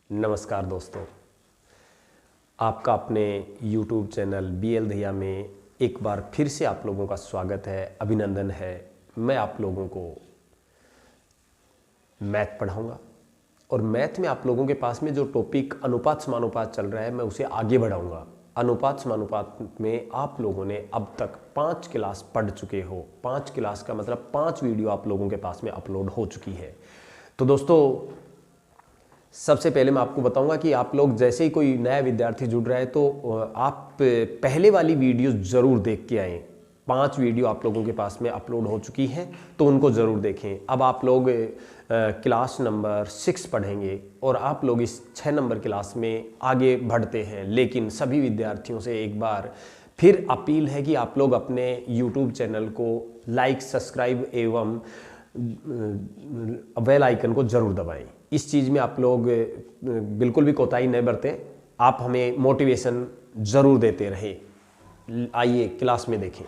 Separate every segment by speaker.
Speaker 1: नमस्कार दोस्तों, आपका अपने YouTube चैनल BL दहिया में एक बार फिर से आप लोगों का स्वागत है, अभिनंदन है। मैं आप लोगों को मैथ पढ़ाऊंगा और मैथ में आप लोगों के पास में जो टॉपिक अनुपात समानुपात चल रहा है, मैं उसे आगे बढ़ाऊंगा। अनुपात समानुपात में आप लोगों ने अब तक 5 क्लास पढ़ चुके हो। 5 क्लास का मतलब 5 वीडियो आप लोगों के पास में अपलोड हो चुकी है। तो दोस्तों, सबसे पहले मैं आपको बताऊंगा कि आप लोग जैसे ही कोई नया विद्यार्थी जुड़ रहा है तो आप पहले वाली वीडियो ज़रूर देख के आएँ। 5 वीडियो आप लोगों के पास में अपलोड हो चुकी हैं, तो उनको ज़रूर देखें। अब आप लोग क्लास नंबर 6 पढ़ेंगे और आप लोग इस 6 नंबर क्लास में आगे बढ़ते हैं। लेकिन सभी विद्यार्थियों से एक बार फिर अपील है कि आप लोग अपने YouTube चैनल को लाइक, सब्सक्राइब एवं बेल आइकन को ज़रूर दबाएं। इस चीज़ में आप लोग बिल्कुल भी कोताही नहीं बरतें। आप हमें मोटिवेशन ज़रूर देते रहें। आइए क्लास में देखें।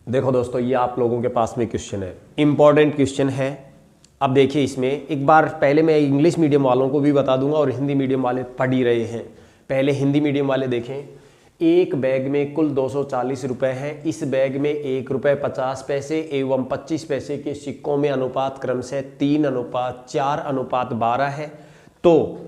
Speaker 1: देखो दोस्तों, ये आप लोगों के पास में क्वेश्चन है, इम्पॉर्टेंट क्वेश्चन है। अब देखिए, इसमें एक बार पहले मैं इंग्लिश मीडियम वालों को भी बता दूंगा और हिंदी मीडियम वाले पढ़ ही रहे हैं। पहले हिंदी मीडियम वाले देखें। एक बैग में कुल 240 रुपये हैं। इस बैग में 1 रुपये 50 पैसे एवं 25 पैसे के सिक्कों में अनुपात क्रमशः 3:4:12 है। तो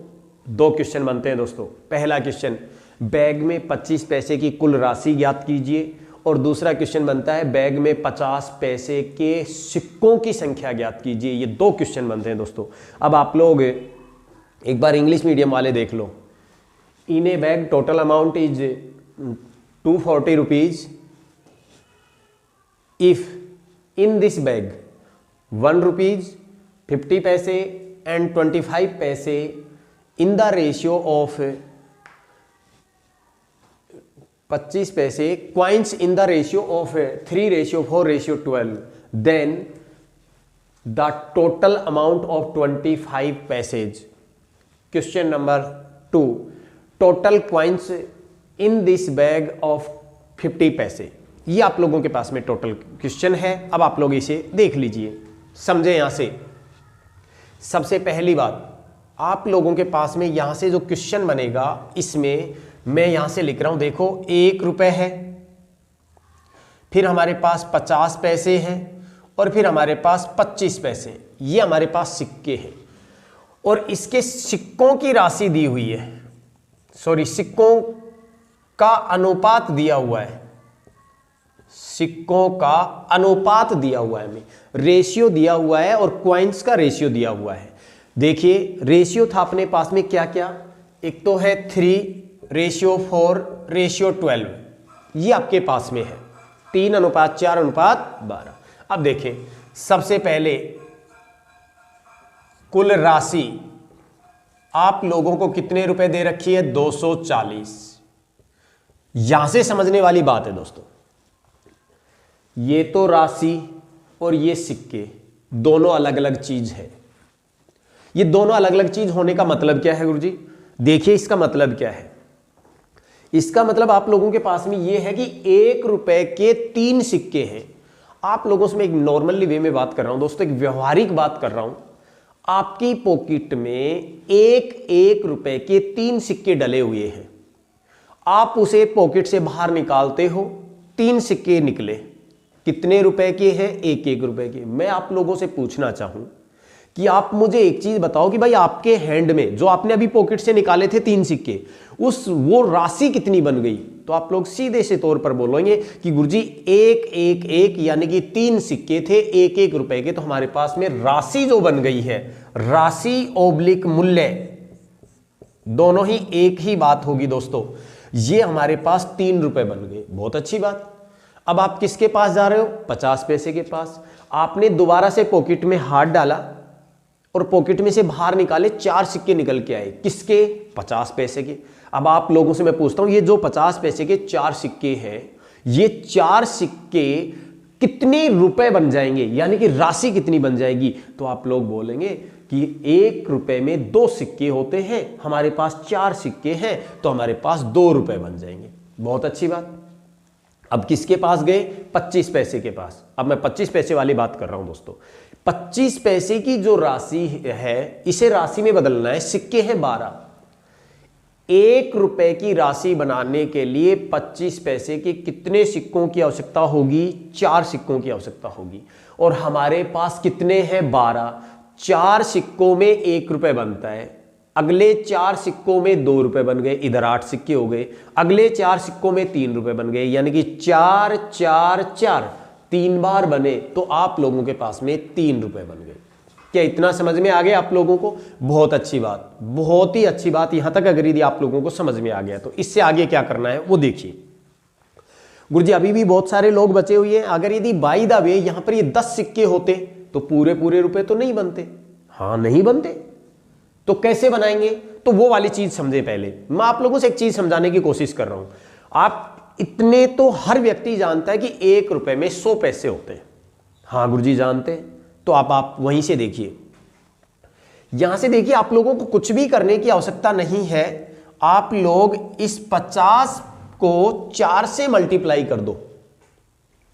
Speaker 1: 2 क्वेश्चन बनते हैं दोस्तों। पहला क्वेश्चन, बैग में 25 पैसे की कुल राशि ज्ञात कीजिए, और दूसरा क्वेश्चन बनता है बैग में 50 पैसे के सिक्कों की संख्या ज्ञात कीजिए। ये 2 क्वेश्चन बनते हैं दोस्तों। अब आप लोग एक बार इंग्लिश मीडियम वाले देख लो। In a bag total amount is 240 rupees. If in this bag 1 rupees 50 paise and 25 paise in the ratio of 25 paise coins in the ratio of 3:4:12, then the total amount of 25 paise. Question number 2, total coins in this bag of 50 पैसे। ये आप लोगों के पास में total question है। अब आप लोग इसे देख लीजिए, समझे। यहां से सबसे पहली बात, आप लोगों के पास में यहां से जो क्वेश्चन बनेगा, इसमें मैं यहां से लिख रहा हूं। देखो, 1 रुपए है, फिर हमारे पास 50 पैसे हैं और फिर हमारे पास 25 पैसे। ये हमारे पास सिक्के हैं और इसके सिक्कों की राशि दी हुई है। सॉरी, सिक्कों का अनुपात दिया हुआ है। सिक्कों का अनुपात दिया हुआ है, हमें रेशियो दिया हुआ है और क्वाइंस का रेशियो दिया हुआ है। देखिए, रेशियो था अपने पास में क्या क्या। एक तो है 3:4:12। ये आपके पास में है 3:4:12। अब देखें, सबसे पहले कुल राशि आप लोगों को कितने रुपए दे रखी है? 240। यहां से समझने वाली बात है दोस्तों। ये तो राशि और ये सिक्के दोनों अलग अलग चीज है। ये दोनों अलग अलग चीज होने का मतलब क्या है गुरुजी? देखिए, इसका मतलब क्या है। इसका मतलब आप लोगों के पास में ये है कि 1 रुपए के 3 सिक्के हैं। आप लोगों से मैं एक नॉर्मली वे में बात कर रहा हूं दोस्तों, एक व्यवहारिक बात कर रहा हूं। आपकी पॉकेट में 1 रुपए के 3 सिक्के डले हुए हैं। आप उसे पॉकेट से बाहर निकालते हो, 3 सिक्के निकले। कितने रुपए के हैं? 1 रुपए के। मैं आप लोगों से पूछना चाहूं कि आप मुझे एक चीज बताओ कि भाई, आपके हैंड में जो आपने अभी पॉकेट से निकाले थे 3 सिक्के, वो राशि कितनी बन गई? तो आप लोग सीधे से तौर पर बोलेंगे कि गुरुजी 1 यानी कि 3 सिक्के थे 1 रुपए के। तो हमारे पास में राशि जो बन गई है, राशि ओब्लिक मूल्य, दोनों ही एक ही बात होगी दोस्तों। ये हमारे पास 3 रुपए बन गए। बहुत अच्छी बात। अब आप किसके पास जा रहे हो? 50 पैसे के पास। आपने दोबारा से पॉकेट में हाथ डाला और पॉकेट में से बाहर निकाले 4 सिक्के निकल के आए। किसके? 50 पैसे के। अब आप लोगों से मैं पूछता हूं, ये जो 50 पैसे के 4 सिक्के हैं, ये 4 सिक्के कितने रुपए बन जाएंगे, यानी कि राशि कितनी बन जाएगी? तो आप लोग बोलेंगे कि 1 रुपए में 2 सिक्के होते हैं, हमारे पास 4 सिक्के हैं, तो हमारे पास 2 रुपए बन जाएंगे। बहुत अच्छी बात। अब किसके पास गए? 25 पैसे के पास। अब मैं 25 पैसे वाली बात कर रहा हूं दोस्तों। 25 पैसे की जो राशि है, इसे राशि में बदलना है। सिक्के हैं 12, 1 रुपए की राशि बनाने के लिए 25 पैसे के कितने सिक्कों की आवश्यकता होगी? 4 सिक्कों की आवश्यकता होगी। और हमारे पास कितने हैं? 12। 4 सिक्कों में 1 रुपए बनता है, अगले 4 सिक्कों में 2 रुपए बन गए, इधर 8 सिक्के हो गए, अगले 4 सिक्कों में 3 रुपए बन गए, यानी कि 4 4 4 3 बार बने तो आप लोगों के पास में 3 रुपए बन गए। क्या इतना समझ में आ गया आप लोगों को? बहुत अच्छी बात, बहुत ही अच्छी बात। यहां तक अगर यदि आप लोगों को समझ में आ गया तो इससे आगे क्या करना है वो देखिए। गुरुजी अभी भी बहुत सारे लोग बचे हुए हैं। अगर यदि बाय द वे यहां पर ये 10 सिक्के होते तो पूरे पूरे रुपए तो नहीं बनते। हाँ नहीं बनते, तो कैसे बनाएंगे? तो वो वाली चीज समझे पहले। मैं आप लोगों से एक चीज समझाने की कोशिश कर रहा हूं। आप इतने तो हर व्यक्ति जानता है कि 1 रुपए में 100 पैसे होते हैं। हाँ गुरुजी जानते हैं। तो आप वहीं से देखिए, यहां से देखिए, आप लोगों को कुछ भी करने की आवश्यकता नहीं है। आप लोग इस 50 को 4 से मल्टीप्लाई कर दो।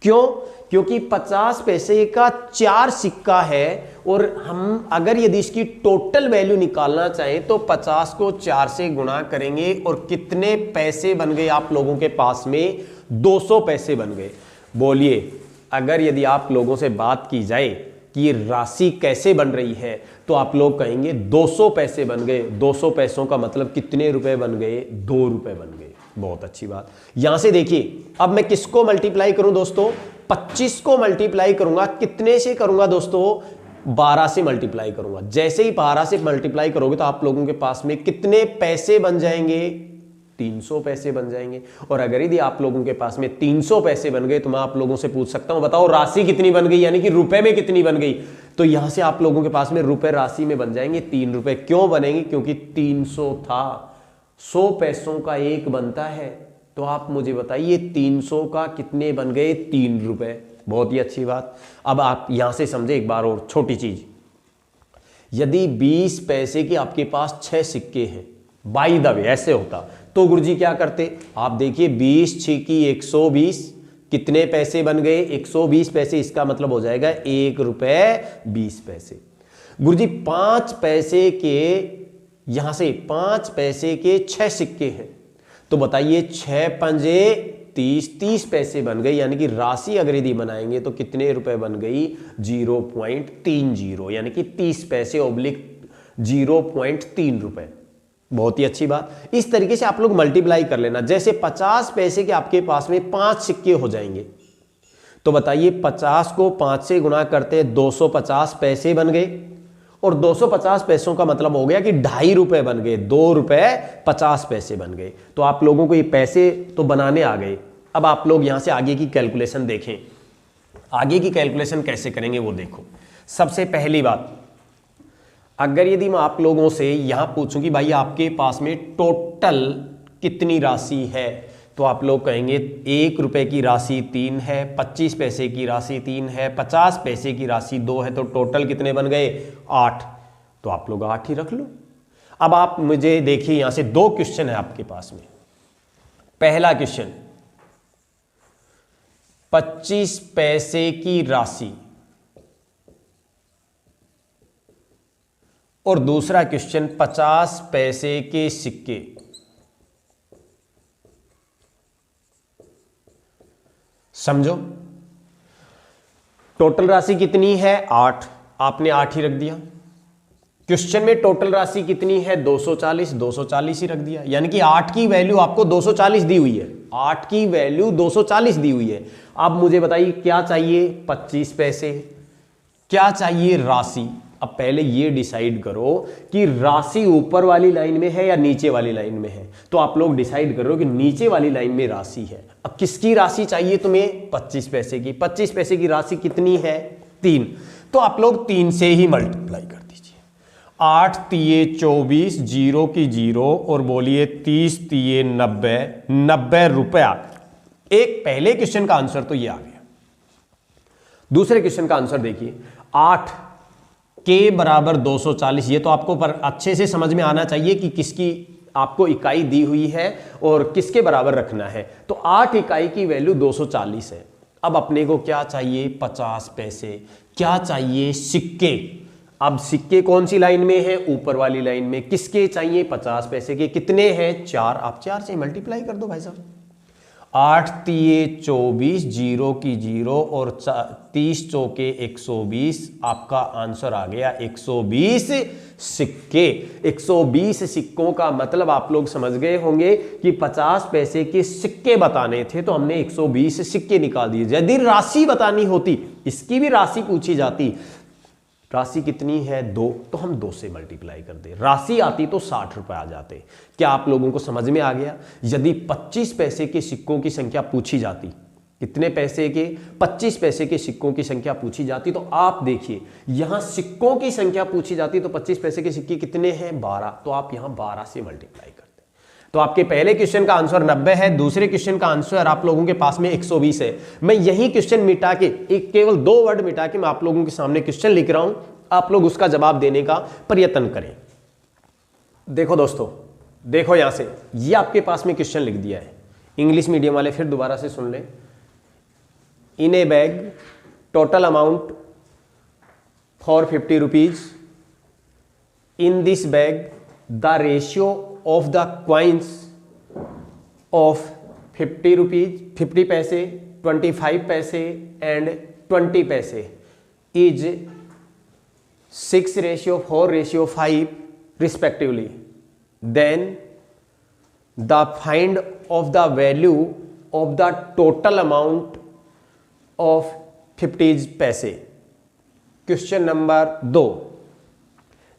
Speaker 1: क्यों? क्योंकि 50 पैसे का 4 सिक्का है और हम अगर यदि इसकी टोटल वैल्यू निकालना चाहें तो 50 को 4 से गुणा करेंगे और कितने पैसे बन गए आप लोगों के पास में? 200 पैसे बन गए। बोलिए, अगर यदि आप लोगों से बात की जाए कि ये राशि कैसे बन रही है तो आप लोग कहेंगे 200 पैसे बन गए। 200 पैसों का मतलब कितने रुपए बन गए? 2 रुपए बन गए। बहुत अच्छी बात। यहां से देखिए, अब मैं किसको मल्टीप्लाई करूं दोस्तों? 25 को मल्टीप्लाई करूंगा। कितने से करूंगा दोस्तों? 12 से मल्टीप्लाई करूंगा। जैसे ही 12 से मल्टीप्लाई करोगे तो आप लोगों के पास में कितने पैसे बन जाएंगे? 300 पैसे बन जाएंगे। और अगर यदि आप लोगों के पास में 300 पैसे बन गए तो मैं आप लोगों से पूछ सकता हूं, बताओ राशि कितनी बन गई, यानी कि रुपए में कितनी बन गई? तो यहां से आप लोगों के पास में रुपए राशि में बन जाएंगे 3 रुपए। क्यों बनेंगे? क्योंकि 300 था। 100 पैसों का 1 बनता है। तो आप मुझे बताइए 300 का कितने बन गए? 3 रुपए। बहुत ही अच्छी बात। अब आप यहां से समझे एक बार और छोटी चीज। यदि 20 पैसे के आपके पास 6 सिक्के हैं, बाय द वे ऐसे होता तो गुरुजी क्या करते? आप देखिए 20 6 की 120, कितने पैसे बन गए? 120 पैसे। इसका मतलब हो जाएगा 1 रुपए 20 पैसे। गुरुजी 5 पैसे के, यहां से 5 पैसे के 6 सिक्के हैं तो बताइए 6 पंजे 30, 30 पैसे बन गए। यानी कि राशि अगर यदि बनाएंगे तो कितने रुपए बन गई? 0.30, यानी कि 30 पैसे ऑब्लिक 0.3 रुपए। बहुत ही अच्छी बात। इस तरीके से आप लोग मल्टीप्लाई कर लेना। जैसे 50 पैसे के आपके पास में 5 सिक्के हो जाएंगे तो बताइए 50 को 5 से गुणा करते 250 पैसे बन गए। और 250 पैसों का मतलब हो गया कि 2.5 रुपए बन गए। 2 रुपए 50 पैसे बन गए। तो आप लोगों को ये पैसे तो बनाने आ गए। अब आप लोग यहां से आगे की कैलकुलेशन देखें। आगे की कैलकुलेशन कैसे करेंगे वो देखो। सबसे पहली बात, अगर यदि मैं आप लोगों से यहां पूछूं कि भाई आपके पास में टोटल कितनी राशि है तो आप लोग कहेंगे 1 रुपए की राशि 3 है, 25 पैसे की राशि 3 है, 50 पैसे की राशि 2 है, तो टोटल कितने बन गए? 8। तो आप लोग 8 ही रख लो। अब आप मुझे देखिए, यहां से 2 क्वेश्चन है आपके पास में। पहला क्वेश्चन 25 पैसे की राशि और दूसरा क्वेश्चन 50 पैसे के सिक्के। समझो, टोटल राशि कितनी है? 8। आपने 8 ही रख दिया। क्वेश्चन में टोटल राशि कितनी है? 240, 240 ही रख दिया। यानी कि 8 की वैल्यू आपको 240 दी हुई है। 8 की वैल्यू 240 दी हुई है। अब मुझे बताइए क्या चाहिए? 25 पैसे। क्या चाहिए? राशि। अब पहले ये डिसाइड करो कि राशि ऊपर वाली लाइन में है या नीचे वाली लाइन में है। तो आप लोग डिसाइड कर रहे हो कि नीचे वाली लाइन में राशि है। अब किसकी राशि चाहिए तुम्हें? 25 पैसे की। 25 पैसे की राशि कितनी है? 3। तो आप लोग 3 से ही मल्टीप्लाई कर दीजिए। 8 तिये 24, 0 की 0 और बोलिए 30 तिये 90, 90 रुपया। एक पहले क्वेश्चन का आंसर तो ये आ गया। दूसरे क्वेश्चन का आंसर देखिए, 8 के बराबर 240। ये तो आपको पर अच्छे से समझ में आना चाहिए कि किसकी आपको इकाई दी हुई है और किसके बराबर रखना है। तो 8 इकाई की वैल्यू 240 है। अब अपने को क्या चाहिए? 50 पैसे। क्या चाहिए? सिक्के। अब सिक्के कौन सी लाइन में है? ऊपर वाली लाइन में। किसके चाहिए? 50 पैसे के। कितने हैं? 4। आप 4 से मल्टीप्लाई कर दो भाई साहब। 8 तिये 24, 0 की 0 और 30 चौके 120। आपका आंसर आ गया 120 सिक्के। 120 सिक्कों का मतलब आप लोग समझ गए होंगे कि 50 पैसे के सिक्के बताने थे तो हमने 120 सिक्के निकाल दिए। यदि राशि बतानी होती, इसकी भी राशि पूछी जाती, राशि कितनी है? 2, तो हम 2 से मल्टीप्लाई कर दे। राशि आती तो 60 रुपए आ जाते। क्या आप लोगों को समझ में आ गया? यदि 25 पैसे के सिक्कों की संख्या पूछी जाती, कितने पैसे के? 25 पैसे के सिक्कों की संख्या पूछी जाती, तो आप देखिए यहां सिक्कों की संख्या पूछी जाती तो 25 पैसे के सिक्के कितने हैं? 12, तो आप यहां 12 से मल्टीप्लाई करते। तो आपके पहले क्वेश्चन का आंसर 90 है, दूसरे क्वेश्चन का आंसर आप लोगों के पास में 120 है। मैं यही क्वेश्चन मिटा के, एक केवल 2 वर्ड मिटा के मैं आप लोगों के सामने क्वेश्चन लिख रहा हूं, आप लोग उसका जवाब देने का प्रयत्न करें। देखो दोस्तों, देखो यहां से, ये आपके पास में क्वेश्चन लिख दिया है। इंग्लिश मीडियम वाले फिर दोबारा से सुन लें। In a bag total amount for 50 rupees. In this bag the ratio of the coins of 50 rupees, 50 पैसे, 25 पैसे and 20 पैसे is 6:4:5 respectively. Then the find of the value of the total amount of 50 पैसे. Question number 2.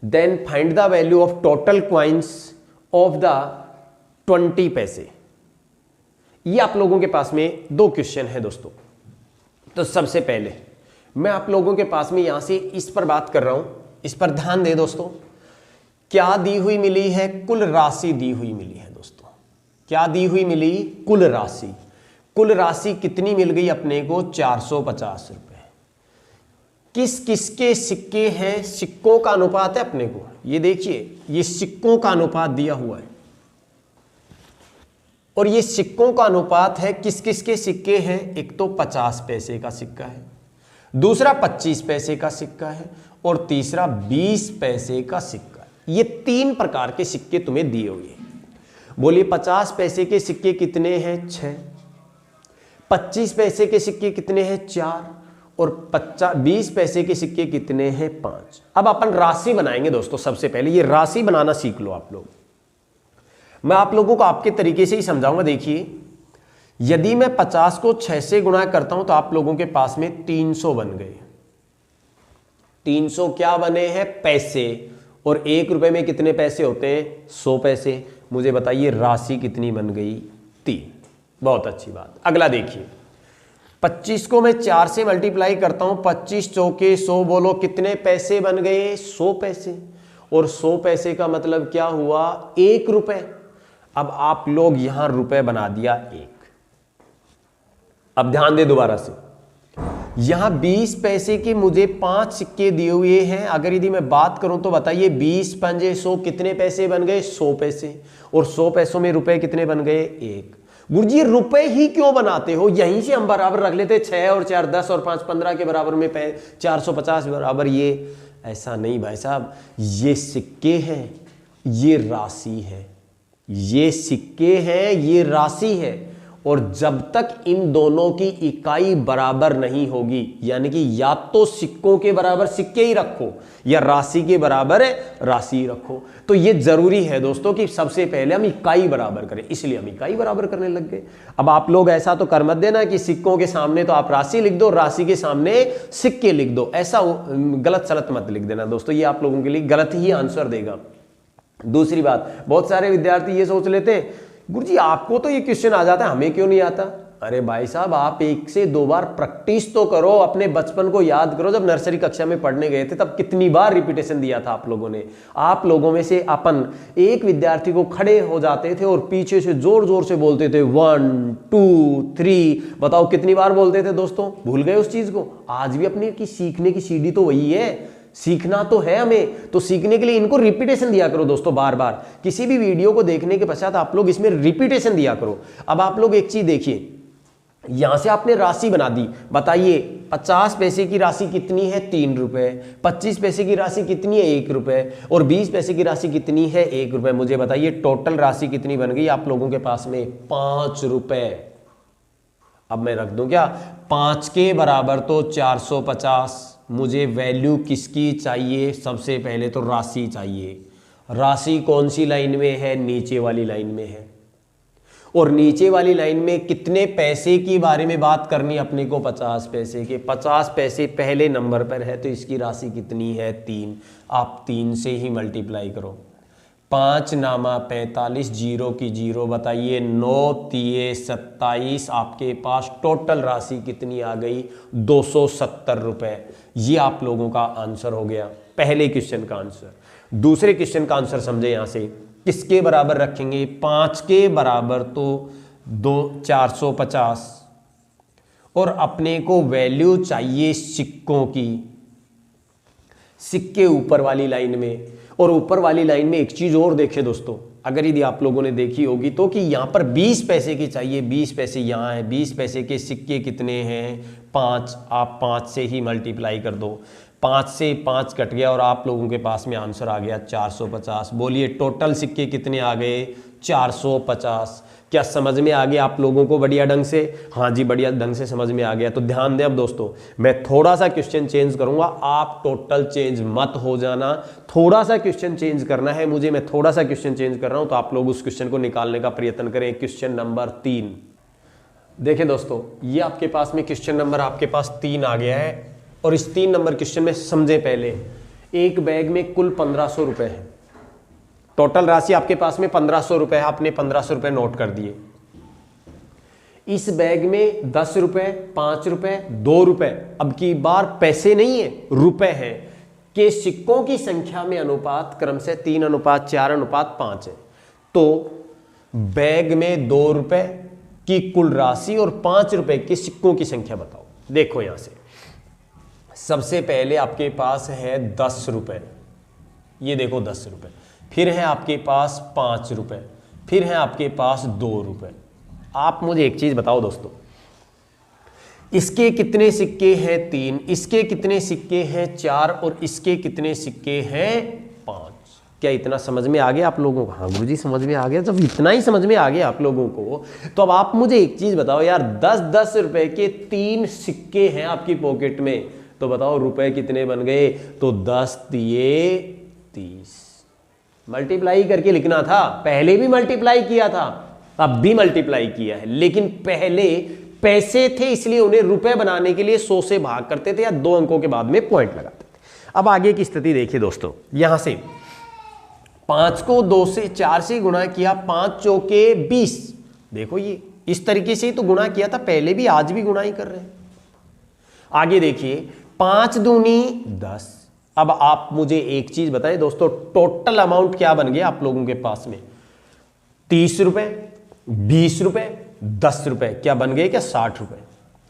Speaker 1: Then find the value of total coins of the 20 पैसे। ये आप लोगों के पास में 2 क्वेश्चन है दोस्तों। तो सबसे पहले मैं आप लोगों के पास में यहां से इस पर बात कर रहा हूं, इस पर ध्यान दें दोस्तों। क्या दी हुई मिली है? कुल राशि दी हुई मिली है दोस्तों। क्या दी हुई मिली? कुल राशि। कुल राशि कितनी मिल गई अपने को? 450 रुपए। किस किसके सिक्के हैं? सिक्कों का अनुपात है अपने को। ये देखिए, ये सिक्कों का अनुपात दिया हुआ है और ये सिक्कों का अनुपात है। किस किस के सिक्के हैं? एक तो 50 पैसे का सिक्का है, दूसरा 25 पैसे का सिक्का है और तीसरा 20 पैसे का सिक्का है। ये 3 प्रकार के सिक्के तुम्हें दिए हुए हैं। बोलिए 50 पैसे के सिक्के कितने हैं? 6। 25 पैसे के सिक्के कितने हैं? 4 और 20 पैसे के सिक्के कितने हैं? 5। अब अपन राशि बनाएंगे दोस्तों। सबसे पहले ये राशि बनाना सीख लो आप लोग। मैं आप लोगों को आपके तरीके से ही समझाऊंगा। देखिए, यदि मैं 50 को 6 से गुणा करता हूं तो आप लोगों के पास में 300 बन गए। 300 क्या बने हैं? पैसे। और 1 रुपए में कितने पैसे होते हैं? 100 पैसे। मुझे बताइए राशि कितनी बन गई? 3। बहुत अच्छी बात। अगला देखिए, 25 को मैं 4 से मल्टीप्लाई करता हूं। 25 चौके 100, बोलो कितने पैसे बन गए? 100 पैसे। और 100 पैसे का मतलब क्या हुआ? 1 रुपए। अब आप लोग यहां रुपए बना दिया 1। अब ध्यान दे दोबारा से, यहां 20 पैसे के मुझे 5 सिक्के दिए हुए हैं। अगर यदि मैं बात करूं तो बताइए 20 पंजे 100, कितने पैसे बन गए? 100 पैसे। और 100 पैसों में रुपए कितने बन गए? 1। गुरुजी रुपए ही क्यों बनाते हो? यहीं से हम बराबर रख लेते, 6 और 4 10 और 5 15 के बराबर में 450 बराबर। ये ऐसा नहीं भाई साहब, ये सिक्के हैं, ये राशि है। ये सिक्के हैं, ये राशि है। और जब तक इन दोनों की इकाई बराबर नहीं होगी, यानी कि या तो सिक्कों के बराबर सिक्के ही रखो या राशि के बराबर राशि रखो, तो ये जरूरी है दोस्तों कि सबसे पहले हम इकाई बराबर करें। इसलिए हम इकाई बराबर करने लग गए। अब आप लोग ऐसा तो कर मत देना कि सिक्कों के सामने तो आप राशि लिख दो, राशि के सामने सिक्के लिख दो। ऐसा गलत सलत मत लिख देना दोस्तों, ये आप लोगों के लिए गलत ही आंसर देगा। दूसरी बात, बहुत सारे विद्यार्थी ये सोच लेते हैं गुरुजी आपको तो ये क्वेश्चन आ जाता है, हमें क्यों नहीं आता? अरे भाई साहब, आप 1 से 2 बार प्रैक्टिस तो करो, अपने बचपन को याद करो। जब नर्सरी कक्षा में पढ़ने गए थे तब कितनी बार रिपीटेशन दिया था आप लोगों ने। आप लोगों में से अपन एक विद्यार्थी को खड़े हो जाते थे और पीछे से जोर जोर से बोलते थे 1 2 3। बताओ कितनी बार बोलते थे दोस्तों? भूल गए उस चीज को? आज भी अपने की सीखने की सीढ़ी तो वही है, सीखना तो है हमें। तो सीखने के लिए इनको रिपीटेशन दिया करो दोस्तों, बार बार। किसी भी वीडियो को देखने के पश्चात आप लोग इसमें रिपीटेशन दिया करो। अब आप लोग एक चीज देखिए, यहां से आपने राशि बना दी। बताइए 50 पैसे की राशि कितनी है 3 रुपए, 25 पैसे की राशि कितनी है 1 रुपए और 20 पैसे की राशि कितनी है 1 रुपए। मुझे बताइए टोटल राशि कितनी बन गई आप लोगों के पास में 5 रुपए। अब मैं रख दूं क्या 5 के बराबर तो 450। मुझे वैल्यू किसकी चाहिए, सबसे पहले तो राशि चाहिए। राशि कौन सी लाइन में है, नीचे वाली लाइन में है। और नीचे वाली लाइन में कितने पैसे की बारे में बात करनी अपने को, 50 पैसे के। 50 पैसे पहले नंबर पर है तो इसकी राशि कितनी है 3। आप 3 से ही मल्टीप्लाई करो। 5 नामा 45, जीरो की जीरो। बताइए 9 तिये 27। आपके पास टोटल राशि कितनी आ गई 270 रुपए। ये आप लोगों का आंसर हो गया पहले क्वेश्चन का आंसर। दूसरे क्वेश्चन का आंसर समझे यहां से किसके बराबर रखेंगे, 5 के बराबर तो 450 और अपने को वैल्यू चाहिए सिक्कों की, सिक्के ऊपर वाली लाइन में। और ऊपर वाली लाइन में एक चीज और देखे दोस्तों, अगर यदि आप लोगों ने देखी होगी तो कि यहां पर 20 पैसे की चाहिए, 20 पैसे यहां है। 20 पैसे के सिक्के कितने हैं 5। आप 5 से ही मल्टीप्लाई कर दो। 5 से 5 कट गया और आप लोगों के पास में आंसर आ गया 450। बोलिए टोटल सिक्के कितने आ गए 450। क्या समझ में आ गया आप लोगों को बढ़िया ढंग से? हाँ जी बढ़िया ढंग से समझ में आ गया। तो ध्यान दें अब दोस्तों, मैं थोड़ा सा क्वेश्चन चेंज करूंगा, आप टोटल चेंज मत हो जाना। थोड़ा सा क्वेश्चन चेंज करना है मुझे, मैं थोड़ा सा क्वेश्चन चेंज कर रहा हूं तो आप लोग उस क्वेश्चन को निकालने का प्रयत्न करें। क्वेश्चन नंबर 3 देखें दोस्तों, ये आपके पास में क्वेश्चन नंबर आपके पास 3 आ गया है। और इस 3 नंबर क्वेश्चन में समझे पहले, एक बैग में कुल 1500 रुपए है। टोटल राशि आपके पास में 1500 रुपए है, आपने 1500 रुपए नोट कर दिए। इस बैग में 10 रुपए, 5 रुपए, 2 रुपए, अब की बार पैसे नहीं है रुपए हैं, के सिक्कों की संख्या में अनुपात क्रम से 3:4:5 है। तो बैग में 2 रुपए की कुल राशि और 5 रुपए के सिक्कों की संख्या बताओ। देखो यहां से सबसे पहले आपके पास है 10 रुपए, ये देखो 10 रुपए, फिर है आपके पास 5 रुपए, फिर है आपके पास 2 रुपए। आप मुझे एक चीज बताओ दोस्तों, इसके कितने सिक्के हैं 3, इसके कितने सिक्के हैं 4 और इसके कितने सिक्के हैं 5। क्या इतना समझ में आ गया आप लोगों को? हाँ गुरुजी समझ में आ गया। जब इतना ही समझ में आ गया आप लोगों को तो अब आप मुझे एक चीज बताओ यार, 10-10 रुपए के 3 सिक्के हैं आपकी पॉकेट में, तो बताओ रुपए कितने बन गए? तो 10 तिये 30। मल्टीप्लाई करके लिखना था, पहले भी मल्टीप्लाई किया था, अब भी मल्टीप्लाई किया है, लेकिन पहले पैसे थे इसलिए उन्हें रुपए बनाने के लिए 100 से भाग करते थे या 2 अंकों के बाद में पॉइंट लगाते थे। अब आगे की स्थिति देखिए दोस्तों, यहां से 5 को 2 से 4 से गुणा किया, 5 चौके 20। देखो ये इस तरीके से ही तो गुणा किया था पहले भी, आज भी गुणा ही कर रहे हैं। आगे देखिए 5 दूनी 10। अब आप मुझे एक चीज बताएं दोस्तों, टोटल अमाउंट क्या बन गया आप लोगों के पास में? 30 रुपए, 20 रुपए, 10 रुपए, क्या बन गए? क्या 60 रुपए?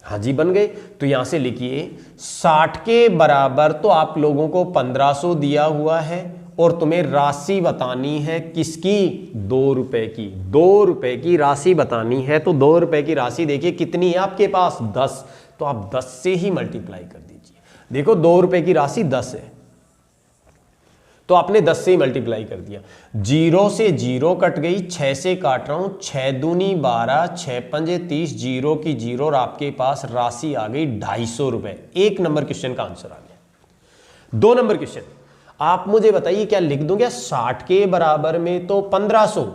Speaker 1: हाँ जी बन गए। तो यहां से लिखिए 60 के बराबर तो आप लोगों को 1500 दिया हुआ है और तुम्हें राशि बतानी है किसकी? 2 रुपए की। 2 रुपए की राशि बतानी है, तो 2 रुपए की राशि देखिए कितनी है आपके पास 10, तो आप 10 से ही मल्टीप्लाई कर दीजिए। देखो 2 रुपए की राशि 10 है तो आपने 10 से ही मल्टीप्लाई कर दिया। 0 से 0 कट गई, 6 से काट रहा हूं, 6 दूनी 12, 6 पंजे 30, 0 की 0 और आपके पास राशि आ गई 250 रुपए। 1 नंबर क्वेश्चन का आंसर आ गया। 2 नंबर क्वेश्चन, आप मुझे बताइए क्या लिख दूं क्या? 60 के बराबर में तो 1500,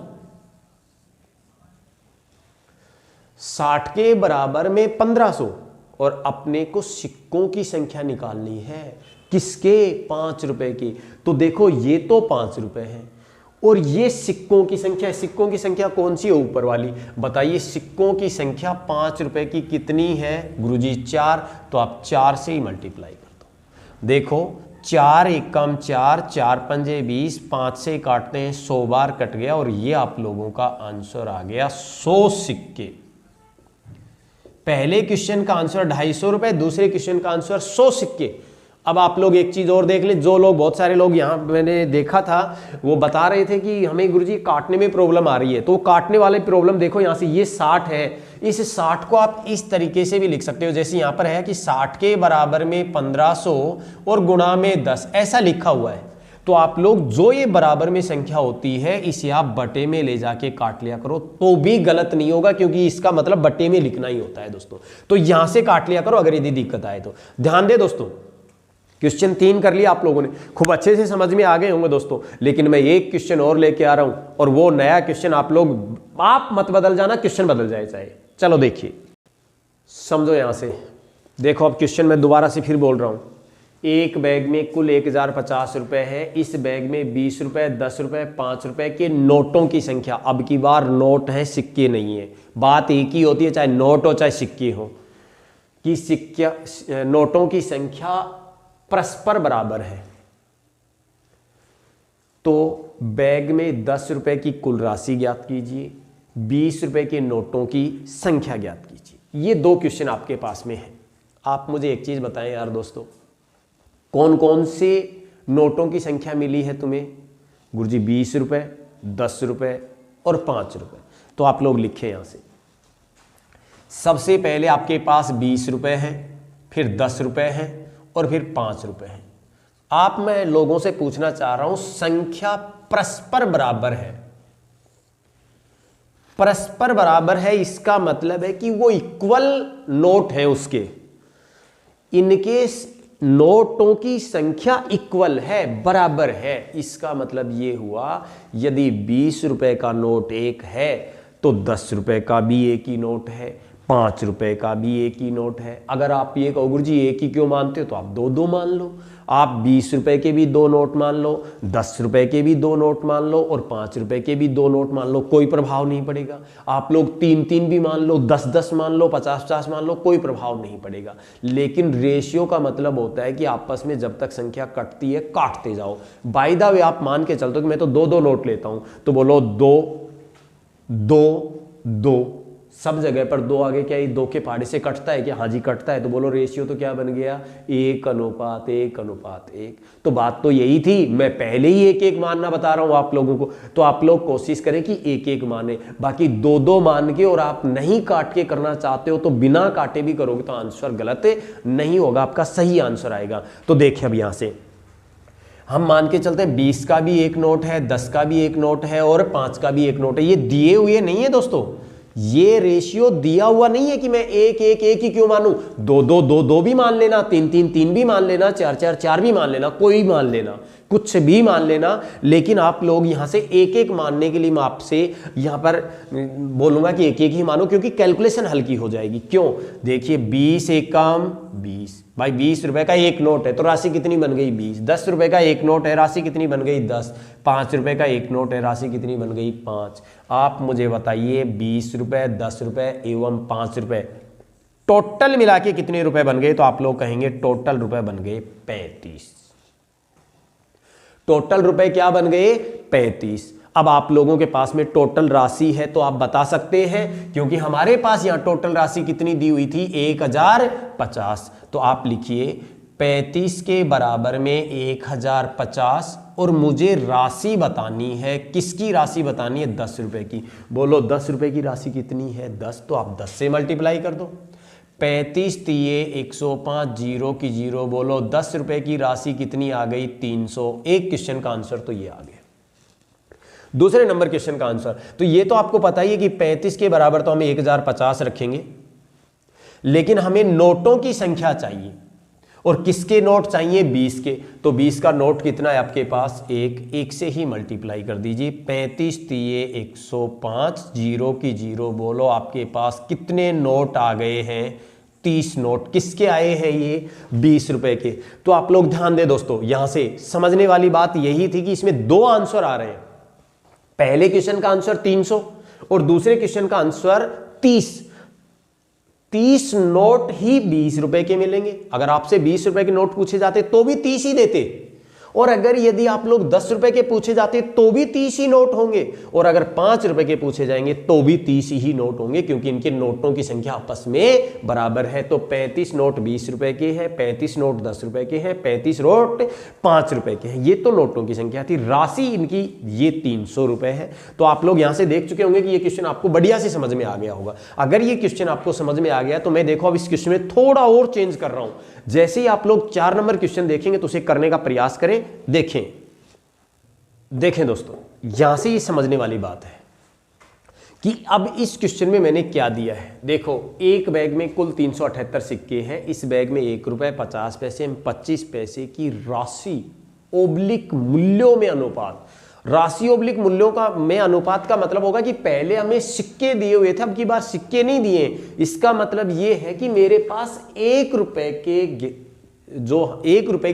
Speaker 1: 60 के बराबर में 1500 और अपने को सिक्कों की संख्या निकालनी है। किसके? 5 रुपए की। तो देखो ये तो 5 रुपए है और ये सिक्कों की संख्या है। सिक्कों की संख्या कौन सी है? ऊपर वाली। बताइए सिक्कों की संख्या 5 रुपए की कितनी है गुरुजी? 4। तो आप 4 से ही मल्टीप्लाई कर दो। देखो 4 एकम 4, 4 पंजे 20, 5 से काटते हैं 100 बार कट गया और ये आप लोगों का आंसर आ गया 100 सिक्के। पहले क्वेश्चन का आंसर 250 रुपए, दूसरे क्वेश्चन का आंसर 100 सिक्के। अब आप लोग एक चीज और देख ले, जो लोग बहुत सारे लोग यहाँ मैंने देखा था वो बता रहे थे कि हमें गुरुजी काटने में प्रॉब्लम आ रही है, तो काटने वाले प्रॉब्लम देखो यहाँ से ये 60 है, इस 60 को आप इस तरीके से भी लिख सकते हो, जैसे यहां पर है कि 60 के बराबर में 1500 और गुणा में 10 ऐसा लिखा हुआ है। तो आप लोग जो ये बराबर में संख्या होती है इसे आप बटे में ले जाके काट लिया करो, तो भी गलत नहीं होगा, क्योंकि इसका मतलब बटे में लिखना ही होता है दोस्तों। तो यहां से काट लिया करो अगर यदि दिक्कत आए तो। ध्यान दे दोस्तों, क्वेश्चन 3 कर लिया आप लोगों ने, खूब अच्छे से समझ में आ गए होंगे दोस्तों। लेकिन मैं एक क्वेश्चन और लेके आ रहा हूं, और वो नया क्वेश्चन आप लोग, आप मत बदल जाना, क्वेश्चन बदल जाए चाहे। चलो देखिए, समझो यहां से देखो। अब क्वेश्चन मैं दोबारा से फिर बोल रहा हूं। एक बैग में कुल 1050 रुपए है। इस बैग में 20 रुपए, 10 रुपए, 5 रुपए के नोटों की संख्या, अब की बार नोट है, सिक्के नहीं है। बात एक ही होती है, चाहे नोट हो चाहे सिक्के हो, कि सिक्का नोटों की संख्या परस्पर बराबर है। तो बैग में 10 रुपए की कुल राशि ज्ञात कीजिए, 20 रुपए के नोटों की संख्या ज्ञात कीजिए। ये 2 क्वेश्चन आपके पास में है। आप मुझे एक चीज बताएं यार दोस्तों, कौन कौन से नोटों की संख्या मिली है तुम्हें? गुरुजी 20 रुपए, 10 रुपए और 5 रुपए। तो आप लोग लिखें यहां से। सबसे पहले आपके पास 20 रुपए हैं, फिर 10 रुपए हैं और फिर 5 रुपए हैं। आप मैं लोगों से पूछना चाह रहा हूं, संख्या परस्पर बराबर है। परस्पर बराबर है इसका मतलब है कि वो इक्वल नोट है, उसके इनके नोटों की संख्या इक्वल है, बराबर है। इसका मतलब ये हुआ, यदि 20 रुपए का नोट एक है तो 10 रुपए का भी एक ही नोट है, 5 रुपए का भी एक ही नोट है। अगर आप ये कहो गुरुजी एक ही क्यों मानते हो, तो आप 2-2 मान लो। आप 20 रुपए के भी 2 नोट मान लो, 10 रुपए के भी 2 नोट मान लो और 5 रुपए के भी 2 नोट मान लो, कोई प्रभाव नहीं पड़ेगा। आप लोग 3-3 भी मान लो, 10-10 मान लो, 50-50 मान लो, कोई प्रभाव नहीं पड़ेगा। लेकिन रेशियो का मतलब होता है कि आपस में जब तक संख्या कटती है काटते जाओ। बाय द वे आप मान के चलते हो कि मैं तो 2-2 नोट लेता हूं, तो बोलो 2 2 2, सब जगह पर 2 आगे क्या, 2 के पहाड़े से कटता है क्या? हाँ जी कटता है। तो बोलो रेशियो तो क्या बन गया, 1:1:1। तो बात तो यही थी, मैं पहले ही 1-1 मानना बता रहा हूं आप लोगों को। तो आप लोग कोशिश करें कि 1-1 माने, बाकी 2-2 मान के, और आप नहीं काट के करना चाहते हो तो बिना काटे भी करोगे तो आंसर गलत नहीं होगा, आपका सही आंसर आएगा। तो देखिए अब यहां से हम मान के चलते हैं 20 का भी एक नोट है, 10 का भी एक नोट है और 5 का भी एक नोट है। ये दिए हुए नहीं है दोस्तों, ये रेशियो दिया हुआ नहीं है कि मैं 1-1-1 ही क्यों मानूं। 2-2-2-2 भी मान लेना, 3-3-3 भी मान लेना, 4-4-4 भी मान लेना, कोई मान लेना, कुछ भी मान लेना। लेकिन आप लोग यहां से 1-1 मानने के लिए मैं आपसे यहां पर बोलूंगा कि 1-1 ही मानो, क्योंकि कैलकुलेशन हल्की हो जाएगी। क्यों? देखिए 20 एकम 20, भाई 20 रुपए का एक नोट है तो राशि कितनी बन गई 20। 10 रुपए का एक नोट है, राशि कितनी बन गई 10। 5 रुपए का एक नोट है, राशि कितनी बन गई 5। आप मुझे बताइए 20 रुपए, 10 रुपए एवं 5 रुपए टोटल मिला के कितने रुपए बन गए? तो आप लोग कहेंगे टोटल रुपए बन गए 35। टोटल रुपए क्या बन गए? 35। अब आप लोगों के पास में टोटल राशि है तो आप बता सकते हैं, क्योंकि हमारे पास यहां टोटल राशि कितनी दी हुई थी 1050। तो आप लिखिए 35 के बराबर में 1050, और मुझे राशि बतानी है, किसकी राशि बतानी है? 10 रुपए की। बोलो 10 रुपए की राशि कितनी है 10, तो आप 10 से मल्टीप्लाई कर दो। 35 तिये 105, 0 की 0। बोलो 10 रुपए की राशि कितनी आ गई 300। एक क्वेश्चन का आंसर तो ये आ गया। दूसरे नंबर क्वेश्चन का आंसर तो ये तो आपको पता ही है कि 35 के बराबर तो हम 1050 रखेंगे, लेकिन हमें नोटों की संख्या चाहिए। और किसके नोट चाहिए? 20 के। तो 20 का नोट कितना है आपके पास? 1 से ही मल्टीप्लाई कर दीजिए। 35 तिये 105, 0 की 0। बोलो आपके पास कितने नोट आ गए हैं? 30 नोट। किसके आए हैं ये? 20 रुपए के। तो आप लोग ध्यान दें दोस्तों, यहां से समझने वाली बात यही थी कि इसमें 2 आंसर आ रहे हैं। पहले क्वेश्चन का आंसर 300 और दूसरे क्वेश्चन का आंसर 30। 30 नोट ही 20 रुपए के मिलेंगे। अगर आपसे 20 रुपए के नोट पूछे जाते तो भी 30 ही देते, और अगर यदि आप लोग 10 रुपए के पूछे जाते तो भी 30 ही नोट होंगे, और अगर 5 रुपए के पूछे जाएंगे तो भी 30 ही नोट होंगे, क्योंकि इनके नोटों की संख्या आपस में बराबर है। तो 35 नोट 20 रुपए के हैं, 35 नोट 10 रुपए के हैं, 35 नोट 5 रुपए के हैं। ये तो नोटों की संख्या थी। राशि इनकी ये 300 रुपए है। तो आप लोग यहां से देख चुके होंगे कि ये क्वेश्चन आपको बढ़िया से समझ में आ गया होगा। अगर ये क्वेश्चन आपको समझ में आ गया तो मैं देखो अब इस क्वेश्चन में थोड़ा और चेंज कर रहा हूं। जैसे ही आप लोग 4 नंबर क्वेश्चन देखेंगे तो उसे करने का प्रयास करें। देखें दोस्तों, यहां से ये समझने वाली बात है कि अब इस क्वेश्चन में मैंने क्या दिया है। देखो, एक बैग में कुल 378 सिक्के हैं। इस बैग में 1 रुपए 50 पैसे 25 पैसे की राशि ओब्लिक मूल्यों में अनुपात। राशि ओब्लिक मूल्यों का में अनुपात का मतलब होगा कि पहले हमें सिक्के दिए हुए थे, अब की बार सिक्के नहीं दिए। इसका मतलब यह है कि मेरे पास 1 रुपए की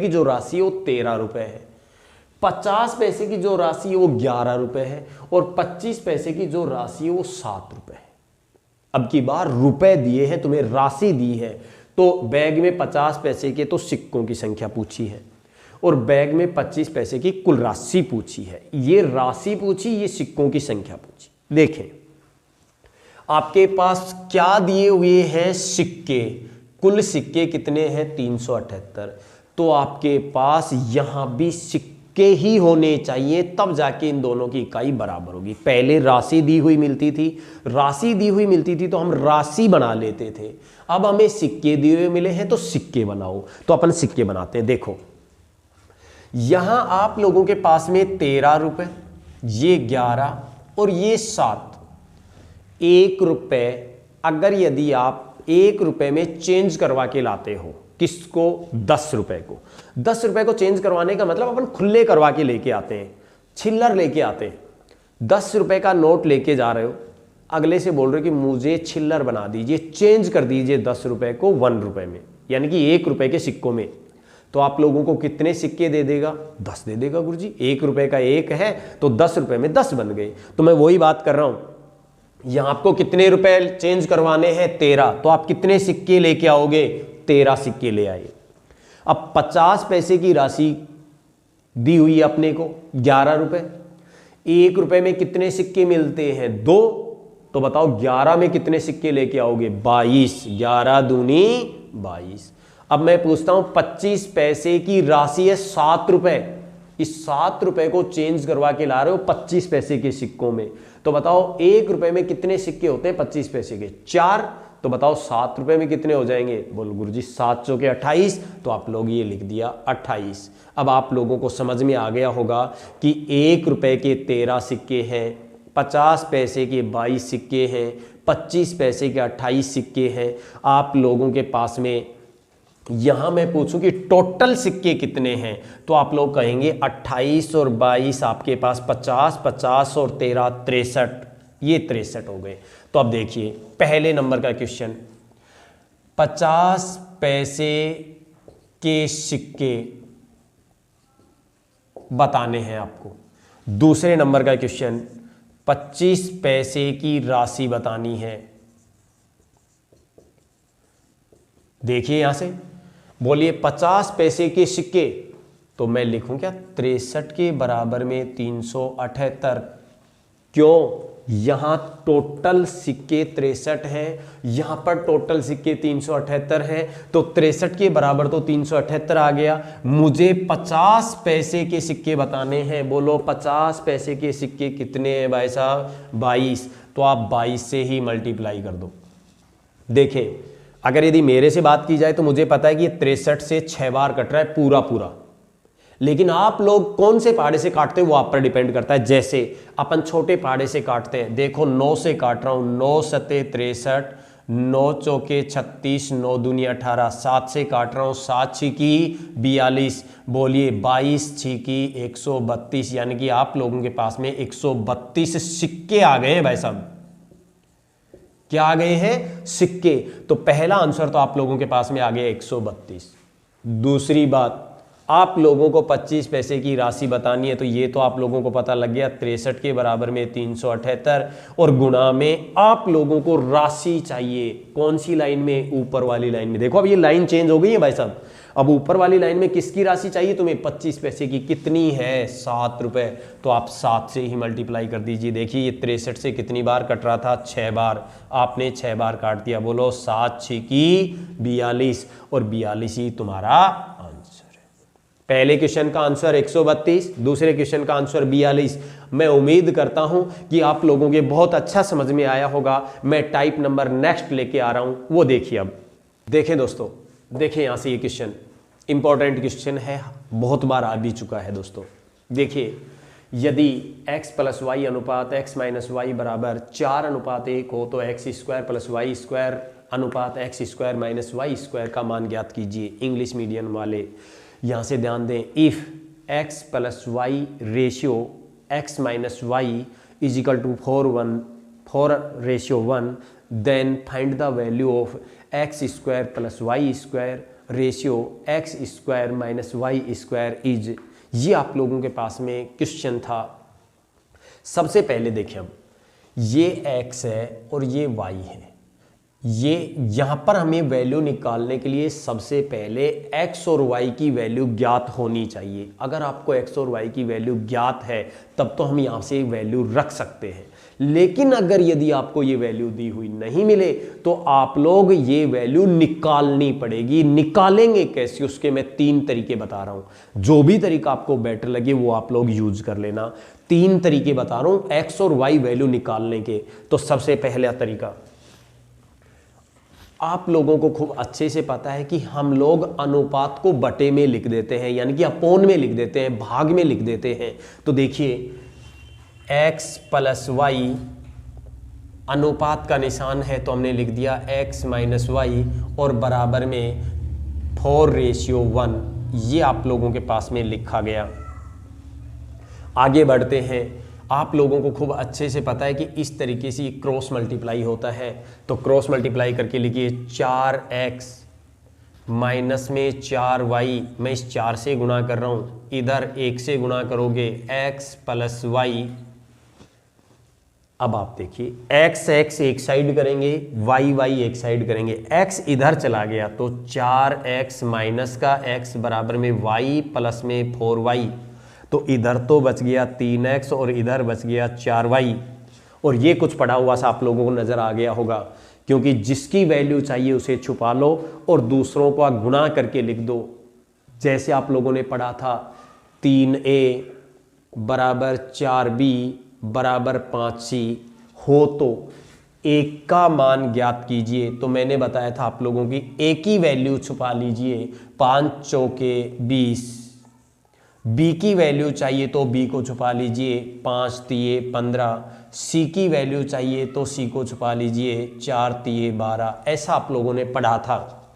Speaker 1: जो राशि है वो 13 रुपए है, 50 पैसे की जो राशि है वो 11 रुपए है, और 25 पैसे की जो राशि है वो 7 रुपए है। अब की बार रुपए दिए हैं, तुम्हें राशि दी है। तो बैग में 50 पैसे के तो सिक्कों की संख्या पूछी है, और बैग में 25 पैसे की कुल राशि पूछी है। ये राशि पूछी, ये सिक्कों की संख्या पूछी। देखें, आपके पास क्या दिए हुए हैं? सिक्के। कुल सिक्के कितने हैं? 378। तो आपके पास यहां भी सिक्के ही होने चाहिए, तब जाके इन दोनों की इकाई बराबर होगी। पहले राशि दी हुई मिलती थी, तो हम राशि बना लेते थे। अब हमें सिक्के दिए हुए मिले हैं तो सिक्के बनाओ। तो अपन सिक्के बनाते हैं। देखो, यहां आप लोगों के पास में 13 रुपए, ये 11 और ये 7। 1 रुपए अगर यदि आप 1 रुपए में चेंज करवा के लाते हो, किसको? 10 रुपए को। 10 रुपए को चेंज करवाने का मतलब अपन खुले करवा के लेके आते हैं, छिल्लर लेके आते हैं। 10 रुपए का नोट लेके जा रहे हो, अगले से बोल रहे हो कि मुझे छिल्लर बना दीजिए, चेंज कर दीजिए 10 रुपए को 1 रुपए में, यानी कि 1 रुपए के सिक्कों में। तो आप लोगों को कितने सिक्के दे देगा? 10 दे देगा गुरुजी। 1 रुपए का 1 है तो 10 रुपए में 10 बन गए। तो मैं वही बात कर रहा हूं, यहां आपको कितने रुपए चेंज करवाने हैं? 13। तो आप कितने सिक्के लेके आओगे? 13 सिक्के ले आए। अब 50 पैसे की राशि दी हुई है अपने को 11 रुपए। 1 रुपए में कितने सिक्के मिलते हैं? 2। तो बताओ 11 में कितने सिक्के लेके आओगे? 22। 11 दूनी 22। अब मैं पूछता हूं, 25 पैसे की राशि है 7 रुपए। इस 7 रुपए को चेंज करवा के ला रहे हो 25 पैसे के सिक्कों में। तो बताओ 1 रुपए में कितने सिक्के होते हैं 25 पैसे के? 4। तो बताओ 7 रुपए में कितने हो जाएंगे? बोलो गुरुजी 7 चौके 28। तो आप लोग ये लिख दिया 28। अब आप लोगों को समझ में आ गया होगा कि 1 रुपए के 13 सिक्के हैं, 50 पैसे के 22 सिक्के हैं, 25 पैसे के 28 सिक्के हैं। आप लोगों के पास में यहां मैं पूछूं कि टोटल सिक्के कितने हैं, तो आप लोग कहेंगे 28 और 22 आपके पास 50, 50 और 13 63। ये 63 हो गए। तो अब देखिए पहले नंबर का क्वेश्चन, 50 पैसे के सिक्के बताने हैं आपको। दूसरे नंबर का क्वेश्चन, 25 पैसे की राशि बतानी है। देखिए यहां से बोलिए 50 पैसे के सिक्के, तो मैं लिखूं क्या? 63 के बराबर में 378। क्यों? यहां टोटल सिक्के 63 हैं, यहां पर टोटल सिक्के 378 हैं। तो 63 के बराबर तो 378 आ गया। मुझे 50 पैसे के सिक्के बताने हैं। बोलो 50 पैसे के सिक्के कितने हैं भाई साहब? 22। तो आप 22 से ही मल्टीप्लाई कर दो। देखें, अगर यदि मेरे से बात की जाए तो मुझे पता है कि ये 63 से 6 बार कट रहा है पूरा पूरा, लेकिन आप लोग कौन से पहाड़े से काटते हो वो आप पर डिपेंड करता है। जैसे अपन छोटे पहाड़े से काटते हैं, देखो 9 से काट रहा हूं, 9 सते 63, 9 चौके 36, 9 दूनी 18। 7 से काट रहा हूं, 7 छिकी 42। बोलिए 22 छिकी 132, यानी कि आप लोगों के पास में 132 सिक्के आ गए हैं भाई साहब। क्या आ गए हैं? सिक्के। तो पहला आंसर तो आप लोगों के पास में आ गया 132। दूसरी बात, आप लोगों को 25 पैसे की राशि बतानी है, तो ये तो आप लोगों को पता लग गया 63 के बराबर में 378, और गुणा में आप लोगों को राशि चाहिए। कौन सी लाइन में? ऊपर वाली लाइन में। देखो अब ये लाइन चेंज हो गई है भाई साहब। अब ऊपर वाली लाइन में किसकी राशि चाहिए तुम्हें, 25 पैसे की। कितनी है, 7 रुपए। तो आप 7 से ही मल्टीप्लाई कर दीजिए। देखिए ये 63 से कितनी बार कट रहा था, 6 बार। आपने 6 बार काट दिया। बोलो 7 6 की 42, और 42 ही तुम्हारा आंसर है। पहले क्वेश्चन का आंसर 132, दूसरे क्वेश्चन का आंसर 42। मैं उम्मीद करता हूं कि आप लोगों के बहुत अच्छा समझ में आया होगा। मैं टाइप नंबर नेक्स्ट लेके आ रहा हूं, वो देखिए। अब देखें दोस्तों, देखें यहां से ये क्वेश्चन इंपॉर्टेंट क्वेश्चन है, बहुत बार आ भी चुका है दोस्तों। देखिए यदि x प्लस वाई अनुपात x माइनस वाई बराबर 4:1 हो तो x square plus y square अनुपात x square minus y square का मान ज्ञात कीजिए। इंग्लिश मीडियम वाले यहां से ध्यान दें। If x plus y ratio x minus y is equal to 4:1 then find the value of x square plus y square ratio x square minus y square is. ये आप लोगों के पास में क्वेश्चन था। सबसे पहले देखें, अब ये x है और ये y है। ये यहां पर हमें वैल्यू निकालने के लिए सबसे पहले x और y की वैल्यू ज्ञात होनी चाहिए। अगर आपको x और y की वैल्यू ज्ञात है तब तो हम यहां से वैल्यू रख सकते हैं। लेकिन अगर यदि आपको ये वैल्यू दी हुई नहीं मिले तो आप लोग ये वैल्यू निकालनी पड़ेगी। निकालेंगे कैसे, उसके मैं 3 तरीके बता रहा हूं। जो भी तरीका आपको बेटर लगे वो आप लोग यूज कर लेना। 3 तरीके बता रहा हूं x और y वैल्यू निकालने के। तो सबसे पहला तरीका, आप लोगों को खूब अच्छे से पता है कि हम लोग अनुपात को बटे में लिख देते हैं, यानी कि अपोन में लिख देते हैं, भाग में लिख देते हैं। तो देखिए x प्लस वाई अनुपात का निशान है तो हमने लिख दिया x माइनस वाई और बराबर में 4:1। ये आप लोगों के पास में लिखा गया। आगे बढ़ते हैं। आप लोगों को खूब अच्छे से पता है कि इस तरीके से क्रॉस मल्टीप्लाई होता है। तो क्रॉस मल्टीप्लाई करके लिखिए 4x माइनस में 4y, मैं इस 4 से गुणा कर रहा हूं, इधर 1 से गुणा करोगे x प्लस वाई। अब आप देखिए x x एक साइड करेंगे, y y एक साइड करेंगे, x इधर चला गया तो 4x माइनस का x बराबर में y प्लस में 4y। तो इधर तो बच गया 3x और इधर बच गया 4y। और ये कुछ पढ़ा हुआ सा आप लोगों को नजर आ गया होगा, क्योंकि जिसकी वैल्यू चाहिए उसे छुपा लो और दूसरों को गुणा करके लिख दो। जैसे आप लोगों ने पढ़ा था 3a बराबर 4b बराबर 5c हो तो एक का मान ज्ञात कीजिए। तो मैंने बताया था आप लोगों की a की वैल्यू छुपा लीजिए, 5 चौके 20। b की वैल्यू चाहिए तो b को छुपा लीजिए, 5 तिये 15। c की वैल्यू चाहिए तो c को छुपा लीजिए, 4 तिये 12। ऐसा आप लोगों ने पढ़ा था।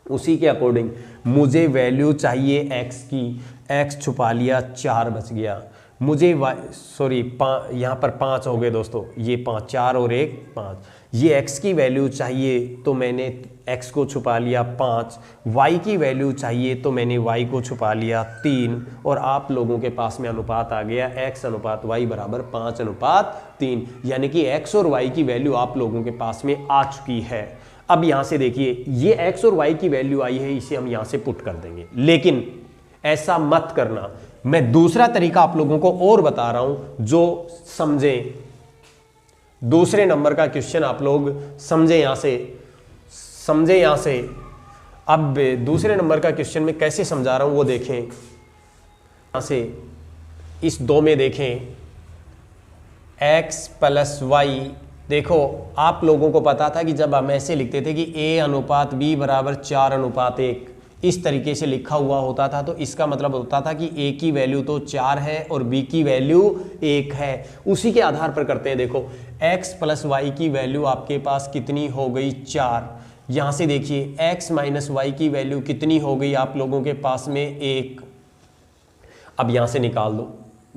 Speaker 1: उसी के अकॉर्डिंग मुझे वैल्यू चाहिए x की, x छुपा लिया, 4 बच गया। मुझे यहाँ पर 5 हो गए दोस्तों, ये 5, 4 और 1 5। ये x की वैल्यू चाहिए तो मैंने x को छुपा लिया 5, y की वैल्यू चाहिए तो मैंने y को छुपा लिया 3। और आप लोगों के पास में अनुपात आ गया x अनुपात y बराबर 5:3, यानी कि x और y की वैल्यू आप लोगों के पास में आ चुकी है। अब यहाँ से देखिए ये x और y की वैल्यू आई है, इसे हम यहाँ से पुट कर देंगे। लेकिन ऐसा मत करना, मैं दूसरा तरीका आप लोगों को और बता रहा हूं जो समझे। दूसरे नंबर का क्वेश्चन आप लोग समझे यहां से। अब दूसरे नंबर का क्वेश्चन में कैसे समझा रहा हूं वो देखें। यहां से इस 2 में देखें x प्लस वाई। देखो आप लोगों को पता था कि जब हम ऐसे लिखते थे कि a अनुपात b बराबर 4:1, इस तरीके से लिखा हुआ होता था, तो इसका मतलब होता था कि a की वैल्यू तो 4 है और b की वैल्यू 1 है। उसी के आधार पर करते हैं। देखो x प्लस वाई की वैल्यू आपके पास कितनी हो गई, 4। यहां से देखिए x माइनस वाई की वैल्यू कितनी हो गई आप लोगों के पास में, 1। अब यहां से निकाल दो।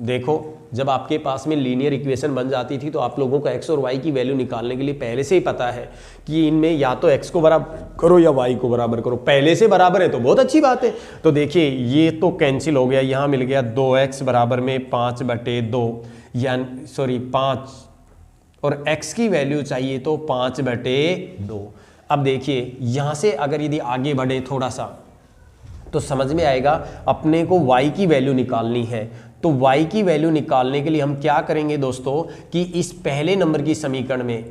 Speaker 1: देखो जब आपके पास में लीनियर इक्वेशन बन जाती थी तो आप लोगों को x और y की वैल्यू निकालने के लिए पहले से ही पता है कि इनमें या तो x को बराबर करो या y को बराबर करो। पहले से बराबर है तो बहुत अच्छी बात है। तो देखिए ये तो कैंसिल हो गया, यहाँ मिल गया 2x बराबर में 5/2, यानी 5, और x की वैल्यू चाहिए तो 5/2। अब देखिए यहाँ से अगर यदि आगे बढ़े थोड़ा सा तो समझ में आएगा अपने को y की वैल्यू निकालनी है। तो y की वैल्यू निकालने के लिए हम क्या करेंगे दोस्तों कि इस पहले नंबर की समीकरण में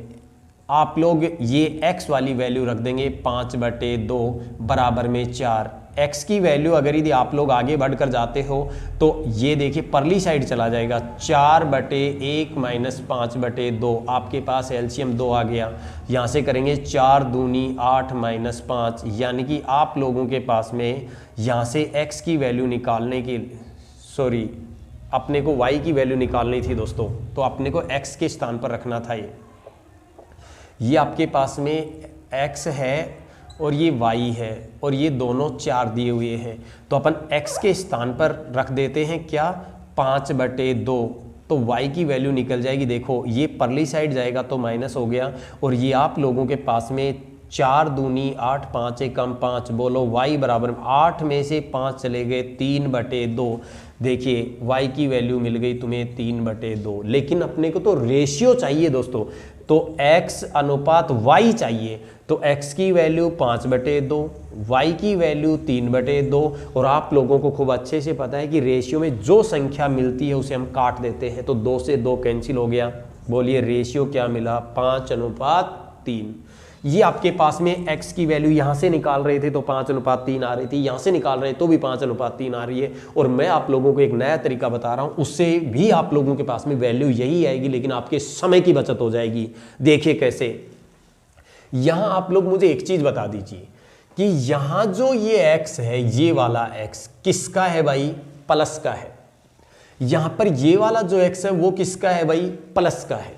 Speaker 1: आप लोग ये x वाली वैल्यू रख देंगे 5/2 बराबर में 4। x की वैल्यू अगर यदि आप लोग आगे बढ़कर जाते हो तो ये देखिए परली साइड चला जाएगा, 4/1 - 5/2 आपके पास एलसीएम 2 आ गया। यहाँ से करेंगे 4 दूनी 8 - 5, यानी कि आप लोगों के पास में यहाँ से x की वैल्यू निकालने की अपने को y की वैल्यू निकालनी थी दोस्तों, तो अपने को x के स्थान पर रखना था। ये आपके पास में x है और ये y है और ये दोनों 4 दिए हुए हैं, तो अपन x के स्थान पर रख देते हैं क्या 5/2, तो y की वैल्यू निकल जाएगी। देखो ये परली साइड जाएगा तो माइनस हो गया, और ये आप लोगों के पास में 4 दूनी 8 5 एकम 5, बोलो y बराबर 8 में से 5 चले गए 3/2। देखिए y की वैल्यू मिल गई तुम्हें 3/2, लेकिन अपने को तो रेशियो चाहिए दोस्तों, तो x अनुपात y चाहिए। तो x की वैल्यू 5/2, y की वैल्यू 3/2, और आप लोगों को खूब अच्छे से पता है कि रेशियो में जो संख्या मिलती है उसे हम काट देते हैं, तो 2 से 2 कैंसिल हो गया। बोलिए रेशियो क्या मिला 5:3। ये आपके पास में x की वैल्यू यहाँ से निकाल रहे थे तो 5:3 आ रही थी, यहाँ से निकाल रहे तो भी 5:3 आ रही है। और मैं आप लोगों को एक नया तरीका बता रहा हूँ, उससे भी आप लोगों के पास में वैल्यू यही आएगी, लेकिन आपके समय की बचत हो जाएगी। देखिए कैसे, यहाँ आप लोग मुझे एक चीज बता दीजिए कि यहाँ जो ये x है, ये वाला x किसका है भाई, प्लस का है। यहाँ पर ये वाला जो x है वो किसका है भाई, प्लस का है,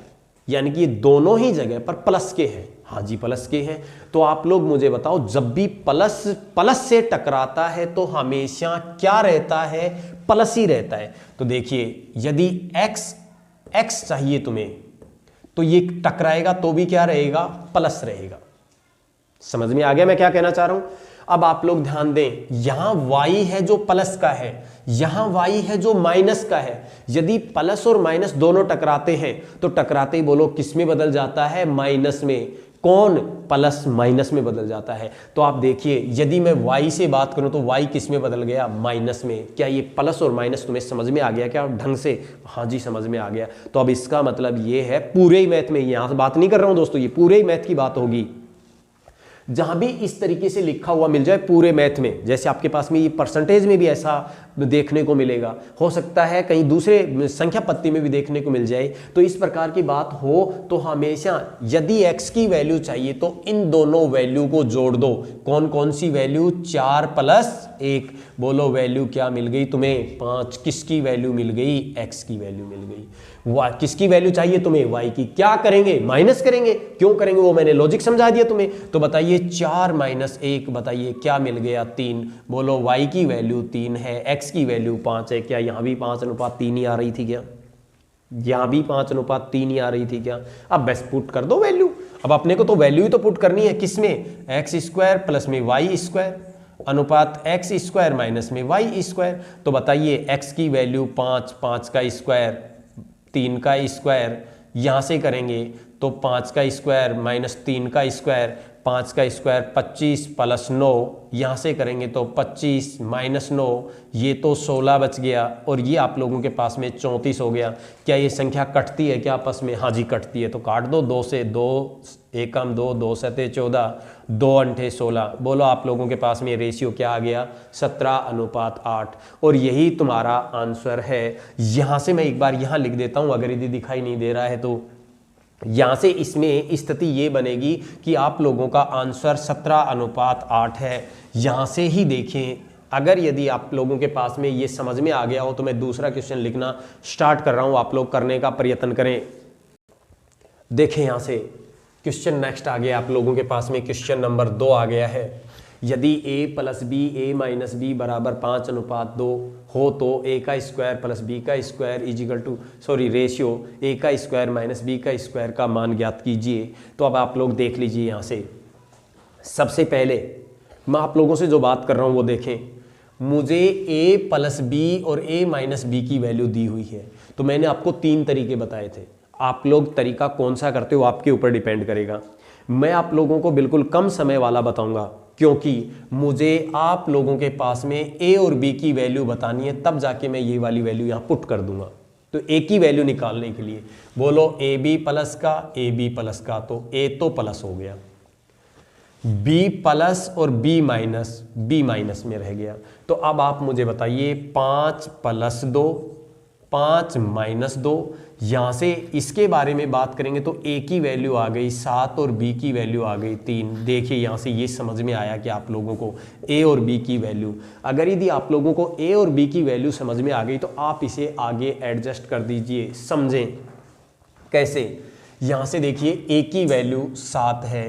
Speaker 1: यानी कि ये दोनों ही जगह पर प्लस के हैं। हाँ जी प्लस के हैं। तो आप लोग मुझे बताओ, जब भी प्लस प्लस से टकराता है तो हमेशा क्या रहता है, प्लस ही रहता है। तो देखिए यदि x चाहिए तुम्हें तो ये टकराएगा तो भी क्या रहेगा, प्लस रहेगा। समझ में आ गया मैं क्या कहना चाह रहा हूं। अब आप लोग ध्यान दें, यहां y है जो प्लस का है, यहां y है जो माइनस का है। यदि प्लस और माइनस दोनों टकराते हैं तो टकराते ही बोलो किस में बदल जाता है, माइनस में। कौन, प्लस माइनस में बदल जाता है। तो आप देखिए यदि मैं y से बात करूं तो y किस में बदल गया, माइनस में। क्या ये प्लस और माइनस तुम्हें समझ में आ गया क्या ढंग से? हाँ जी समझ में आ गया। तो अब इसका मतलब ये है, पूरे ही मैथ में, यहां से बात नहीं कर रहा हूं दोस्तों, ये पूरे ही मैथ की बात होगी। जहां भी इस तरीके से लिखा हुआ मिल जाए पूरे मैथ में, जैसे आपके पास में ये परसेंटेज में भी ऐसा देखने को मिलेगा, हो सकता है कहीं दूसरे संख्या पत्ती में भी देखने को मिल जाए। तो इस प्रकार की बात हो तो हमेशा यदि x की वैल्यू चाहिए तो इन दोनों वैल्यू को जोड़ दो। कौन कौन सी वैल्यू, 4 + 1, बोलो वैल्यू क्या मिल गई तुम्हें, 5। किसकी वैल्यू मिल गई, x की वैल्यू मिल गई। किसकी वैल्यू चाहिए तुम्हें, y की। क्या करेंगे, माइनस करेंगे। क्यों करेंगे वो मैंने लॉजिक समझा दिया तुम्हें। तो बताइए 4 - 1, बताइए क्या मिल गया, 3। बोलो y की वैल्यू 3 है, x की वैल्यू 5 है। क्या यहाँ भी 5:3 ही आ रही थी क्या, यहाँ भी 5:3 ही आ रही थी क्या। अब बस पुट कर दो वैल्यू। अब अपने को तो वैल्यू ही तो पुट करनी है, किसमें, x² प्लस में y² अनुपात x² माइनस में y²। तो बताइए x की वैल्यू 5, 5 का स्क्वायर 3 का स्क्वायर, यहाँ से करेंगे तो 5 का स्क्वायर माइनस 3 का स्क्वायर, 5 का स्क्वायर 25 + 9, यहाँ से करेंगे तो 25 - 9, ये तो 16 बच गया, और ये आप लोगों के पास में 34 हो गया। क्या ये संख्या कटती है क्या आपस में, हाँ जी कटती है। तो काट दो, 2 से 2 एकम 2, 2 × 7 = 14, 2 × 16। बोलो आप लोगों के पास में रेशियो क्या आ गया, 17:8। और यही तुम्हारा आंसर है। यहाँ से मैं एक बार यहाँ लिख देता हूँ, अगर यदि दिखाई नहीं दे रहा है तो यहाँ से इसमें स्थिति ये बनेगी कि आप लोगों का आंसर 17:8 है। यहाँ से ही देखें, अगर यदि आप लोगों के पास में ये समझ में आ गया हो तो मैं दूसरा क्वेश्चन लिखना स्टार्ट कर रहा हूँ, आप लोग करने का प्रयत्न करें। देखें यहाँ से क्वेश्चन नेक्स्ट आ गया आप लोगों के पास में, क्वेश्चन नंबर 2 आ गया है। यदि a + b a - b बराबर 5:2 हो तो a² + b² ratio a² - b² का मान ज्ञात कीजिए। तो अब आप लोग देख लीजिए, यहाँ से सबसे पहले मैं आप लोगों से जो बात कर रहा हूँ वो देखें। मुझे a + b और a - b की वैल्यू दी हुई है, तो मैंने आपको 3 तरीके बताए थे। आप लोग तरीका कौन सा करते हो आपके ऊपर डिपेंड करेगा। मैं आप लोगों को बिल्कुल कम समय वाला बताऊंगा, क्योंकि मुझे आप लोगों के पास में ए और बी की वैल्यू बतानी है, तब जाके मैं ये वाली वैल्यू यहाँ पुट कर दूंगा। तो ए की वैल्यू निकालने के लिए बोलो ए बी प्लस का, ए बी प्लस का, तो ए तो प्लस हो गया, बी प्लस और बी माइनस में रह गया। तो अब आप मुझे बताइए 5 + 2, 5 - 2, यहां से इसके बारे में बात करेंगे तो ए की वैल्यू आ गई 7 और बी की वैल्यू आ गई 3। देखिए यहां से ये समझ में आया कि आप लोगों को ए और बी की वैल्यू, अगर यदि आप लोगों को ए और बी की वैल्यू समझ में आ गई तो आप इसे आगे एडजस्ट कर दीजिए। समझें कैसे, यहां से देखिए ए की वैल्यू 7 है,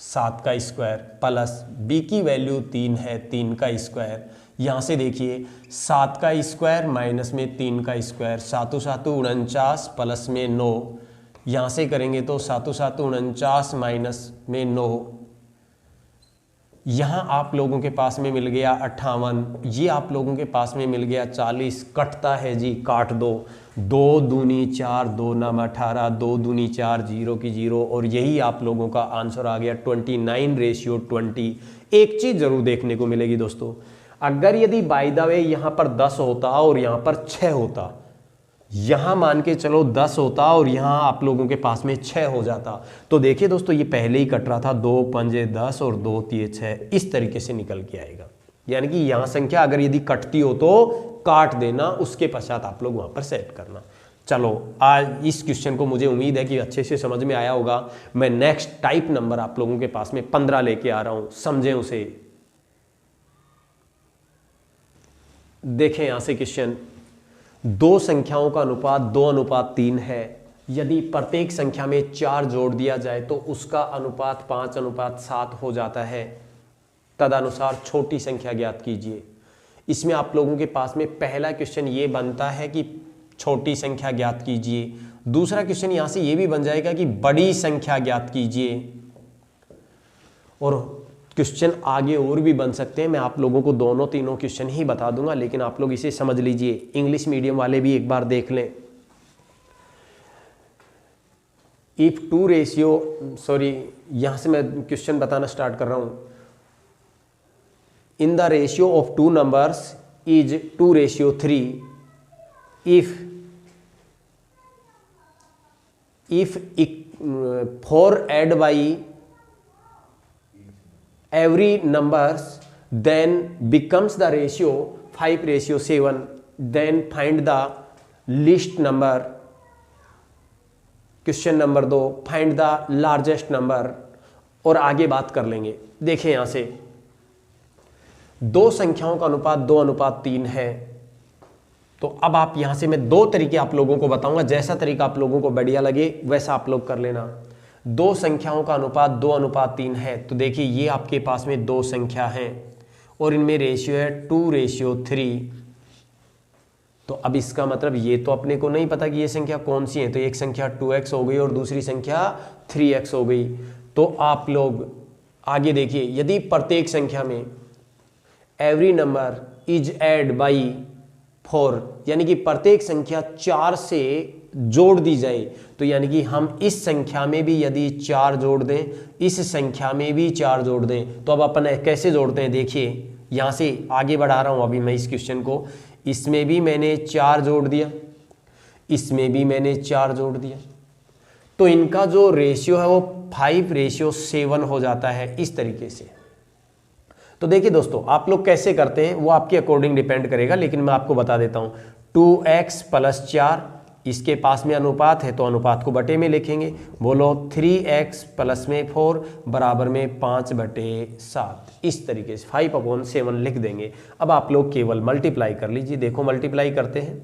Speaker 1: 7 का स्क्वायर, प्लस बी की वैल्यू 3 है, 3 का स्क्वायर। यहाँ से देखिए 7 का स्क्वायर माइनस में 3 का स्क्वायर, 7 7 49 प्लस में 9, यहाँ से करेंगे तो 7 7 49 माइनस में 9, यहाँ आप लोगों के पास में मिल गया 58, ये आप लोगों के पास में मिल गया 40, कटता है जी, काट दो, 2 दूनी 4, 2 नाम 18, 2 दूनी 4, 0 की 0, और यही आप लोगों का आंसर आ गया 29:20। एक चीज जरूर देखने को मिलेगी दोस्तों, अगर यदि बाय द वे यहां पर 10 होता और यहां पर 6 होता, यहां मान के चलो 10 होता और यहां आप लोगों के पास में 6 हो जाता, तो देखिए दोस्तों ये पहले ही कट रहा था, 2 पंजे 10 और 2 तिये 6, इस तरीके से निकल के आएगा। यानी कि यहां संख्या अगर यदि कटती हो तो काट देना, उसके पश्चात आप लोग वहां पर सेट करना। चलो आज इस क्वेश्चन को मुझे उम्मीद है कि अच्छे से समझ में आया होगा। मैं नेक्स्ट टाइप नंबर आप लोगों के पास में 15 लेके आ रहा हूं, समझें उसे। देखें यहां से क्वेश्चन, दो संख्याओं का अनुपात 2:3 है। यदि प्रत्येक संख्या में 4 जोड़ दिया जाए तो उसका अनुपात 5:7 हो जाता है। तदनुसार छोटी संख्या ज्ञात कीजिए। इसमें आप लोगों के पास में पहला क्वेश्चन ये बनता है कि छोटी संख्या ज्ञात कीजिए। दूसरा क्वेश्चन यहां से ये भी बन जाएगा कि बड़ी संख्या ज्ञात कीजिए। और क्वेश्चन आगे और भी बन सकते हैं, मैं आप लोगों को दोनों तीनों क्वेश्चन ही बता दूंगा, लेकिन आप लोग इसे समझ लीजिए। इंग्लिश मीडियम वाले भी एक बार देख लें। इफ 2 रेशियो, सॉरी यहां से मैं क्वेश्चन बताना स्टार्ट कर रहा हूं। In the ratio of 2 numbers is 2:3 if 4 add by every numbers then becomes the ratio 5:7, then find the least number। Question number 2, find the largest number, और आगे बात कर लेंगे। देखें यहां से दो संख्याओं का अनुपात 2:3 है। तो अब आप यहां से मैं 2 तरीके आप लोगों को बताऊंगा, जैसा तरीका आप लोगों को बढ़िया लगे वैसा आप लोग कर लेना। दो संख्याओं का अनुपात 2:3 है, तो देखिए ये आपके पास में 2 संख्या है और इनमें रेशियो है 2:3। तो अब इसका मतलब ये तो अपने को नहीं पता कि ये संख्या कौन सी है, तो एक संख्या 2x हो गई और दूसरी संख्या 3x हो गई। तो आप लोग आगे देखिए, यदि प्रत्येक संख्या में every number is add by 4, यानी कि प्रत्येक संख्या 4 से जोड़ दी जाए, तो यानी कि हम इस संख्या में भी यदि 4 जोड़ दें, इस संख्या में भी 4 जोड़ दें, तो अब अपन कैसे जोड़ते हैं। देखिए यहां से आगे बढ़ा रहा हूं अभी मैं इस क्वेश्चन को। इसमें भी मैंने 4 जोड़ दिया, इसमें भी मैंने 4 जोड़ दिया, तो इनका जो रेशियो है वो 5:7 हो जाता है इस तरीके से। तो देखिए दोस्तों, आप लोग कैसे करते हैं वो आपके अकॉर्डिंग डिपेंड करेगा, लेकिन मैं आपको बता देता हूं। 2x + 4, इसके पास में अनुपात है तो अनुपात को बटे में लिखेंगे। बोलो 3x + 4 बराबर में 5/7, इस तरीके से 5/7 लिख देंगे। अब आप लोग केवल मल्टीप्लाई कर लीजिए। देखो मल्टीप्लाई करते हैं,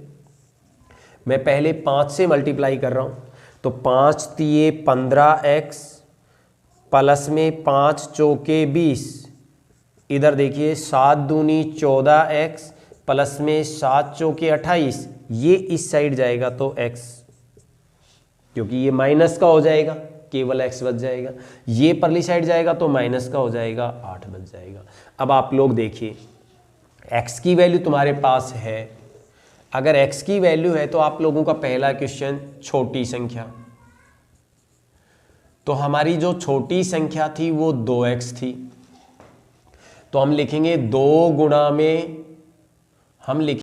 Speaker 1: मैं पहले 5 से मल्टीप्लाई कर रहा हूं, तो 5 तिये 15x प्लस में 5 चौके 20, इधर देखिए 7 दूनी 14x प्लस में 7 चौके 28, ये इस साइड जाएगा तो x, क्योंकि ये माइनस का हो जाएगा, केवल x बच जाएगा। ये परली साइड जाएगा तो माइनस का हो जाएगा, 8 बच जाएगा। अब आप लोग देखिए x की वैल्यू तुम्हारे पास है, अगर x की वैल्यू है तो आप लोगों का पहला क्वेश्चन छोटी संख्या, तो हमारी जो छोटी संख्या थी वो 2x थी। तो हम लिखेंगे 2 गुणा में हम लिखेंगे